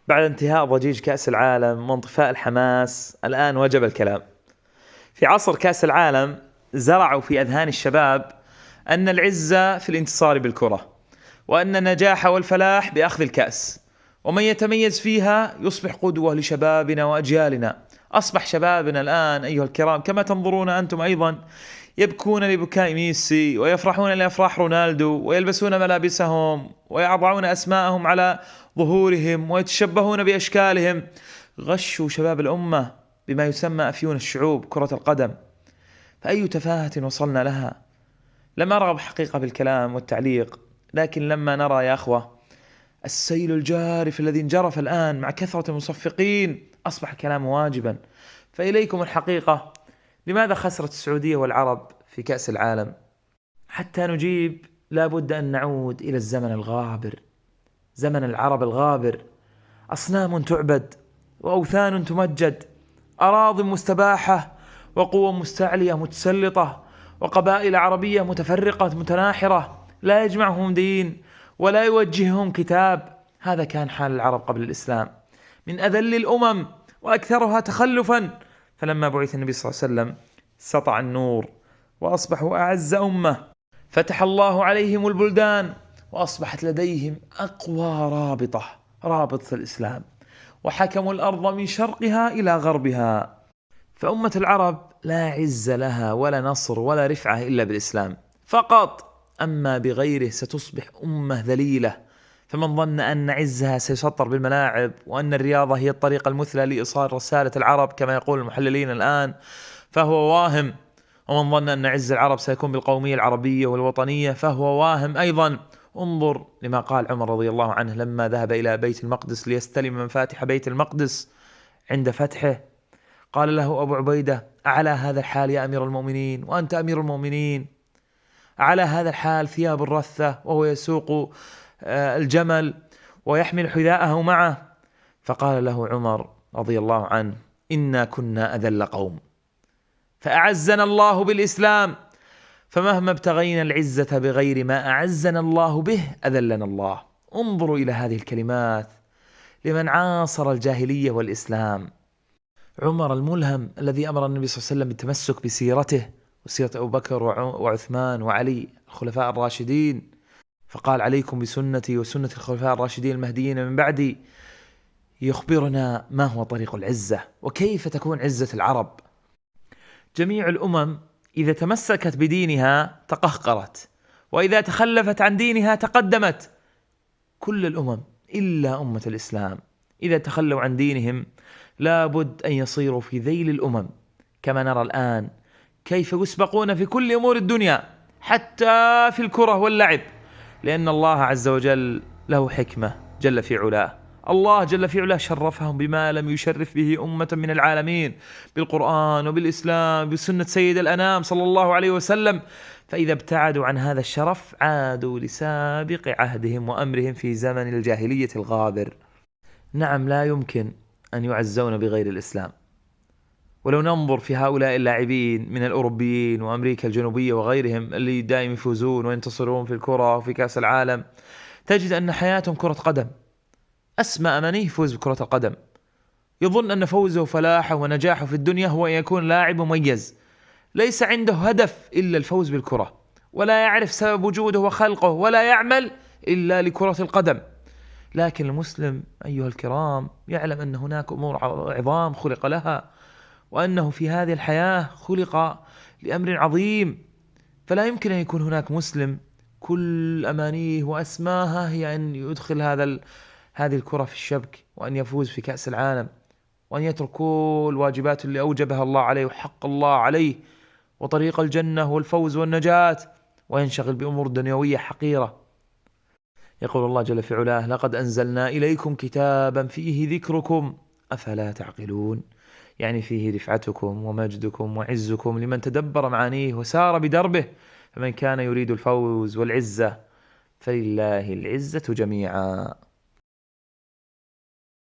بعد انتهاء ضجيج كأس العالم وانطفاء الحماس، الآن وجب الكلام. في عصر كأس العالم زرعوا في أذهان الشباب أن العزة في الانتصار بالكرة، وأن النجاح والفلاح بأخذ الكأس، ومن يتميز فيها يصبح قدوة لشبابنا وأجيالنا. أصبح شبابنا الآن أيها الكرام كما تنظرون أنتم أيضا يبكون لبكاء ميسي، ويفرحون لأفراح رونالدو، ويلبسون ملابسهم ويضعون أسماءهم على ظهورهم ويتشبهون بأشكالهم. غشوا شباب الأمة بما يسمى أفيون الشعوب كرة القدم. فأي تفاهة وصلنا لها. لم أرغب حقيقة بالكلام والتعليق، لكن لما نرى يا أخوة السيل الجارف الذي انجرف الآن مع كثرة المصفقين أصبح الكلام واجبا. فإليكم الحقيقة، لماذا خسرت السعودية والعرب في كأس العالم؟ حتى نجيب لابد أن نعود إلى الزمن الغابر، زمن العرب الغابر. أصنام تعبد وأوثان تمجد، أراض مستباحة وقوى مستعلية متسلطة، وقبائل عربية متفرقة متناحرة لا يجمعهم دين ولا يوجههم كتاب. هذا كان حال العرب قبل الإسلام، من أذل الأمم وأكثرها تخلفا. فلما بعث النبي صلى الله عليه وسلم سطع النور وأصبحوا أعز أمة، فتح الله عليهم البلدان وأصبحت لديهم أقوى رابطة الإسلام، وحكموا الأرض من شرقها إلى غربها. فأمة العرب لا عز لها ولا نصر ولا رفعة إلا بالإسلام فقط، أما بغيره ستصبح أمة ذليلة. فمن ظن أن عزها سيسطر بالملاعب وأن الرياضة هي الطريقة المثلى لإيصال رسالة العرب كما يقول المحللين الآن فهو واهم. ومن ظن أن عز العرب سيكون بالقومية العربية والوطنية فهو واهم أيضا. انظر لما قال عمر رضي الله عنه لما ذهب إلى بيت المقدس ليستلم مفاتيح بيت المقدس عند فتحه. قال له أبو عبيدة: أعلى هذا الحال يا أمير المؤمنين وأنت أمير المؤمنين؟ على هذا الحال ثياب الرثة وهو يسوق الجمل ويحمل حذاءه معه؟ فقال له عمر رضي الله عنه: إنا كنا أذل قوم فأعزنا الله بالإسلام، فمهما ابتغينا العزة بغير ما أعزنا الله به أذلنا الله. انظروا إلى هذه الكلمات لمن عاصر الجاهلية والإسلام. عمر الملهم الذي أمر النبي صلى الله عليه وسلم بالتمسك بسيرته وسيرة أبو بكر وعثمان وعلي الخلفاء الراشدين، فقال: عليكم بسنتي وسنة الخلفاء الراشدين المهديين من بعدي. يخبرنا ما هو طريق العزة وكيف تكون عزة العرب. جميع الأمم إذا تمسكت بدينها تقهقرت، وإذا تخلفت عن دينها تقدمت. كل الأمم إلا أمة الإسلام إذا تخلوا عن دينهم لابد أن يصيروا في ذيل الأمم، كما نرى الآن كيف يسبقون في كل أمور الدنيا حتى في الكرة واللعب، لأن الله عز وجل له حكمة جل في علاه. الله جل في علاه شرفهم بما لم يشرف به أمة من العالمين، بالقرآن وبالإسلام بسنة سيد الأنام صلى الله عليه وسلم. فإذا ابتعدوا عن هذا الشرف عادوا لسابق عهدهم وأمرهم في زمن الجاهلية الغابر. نعم، لا يمكن أن يعزون بغير الإسلام. ولو ننظر في هؤلاء اللاعبين من الأوروبيين وأمريكا الجنوبية وغيرهم اللي دائما يفوزون وينتصرون في الكرة وفي كأس العالم، تجد أن حياتهم كرة قدم. أسمى أمانيه يفوز بكرة القدم، يظن أن فوزه وفلاحه ونجاحه في الدنيا هو أن يكون لاعب مميز، ليس عنده هدف إلا الفوز بالكرة، ولا يعرف سبب وجوده وخلقه، ولا يعمل إلا لكرة القدم. لكن المسلم أيها الكرام يعلم أن هناك أمور عظام خلق لها، وأنه في هذه الحياة خلق لأمر عظيم. فلا يمكن أن يكون هناك مسلم كل أمانيه وأسماها هي أن يدخل هذه الكرة في الشبك، وأن يفوز في كأس العالم، وأن يترك كل واجبات اللي أوجبها الله عليه وحق الله عليه وطريق الجنة والفوز والنجاة، وينشغل بأمور دنيوية حقيرة. يقول الله جل في علاه: لقد أنزلنا إليكم كتابا فيه ذكركم أفلا تعقلون. يعني فيه رفعتكم ومجدكم وعزكم لمن تدبر معانيه وسار بدربه. فمن كان يريد الفوز والعزة فلله العزة جميعا.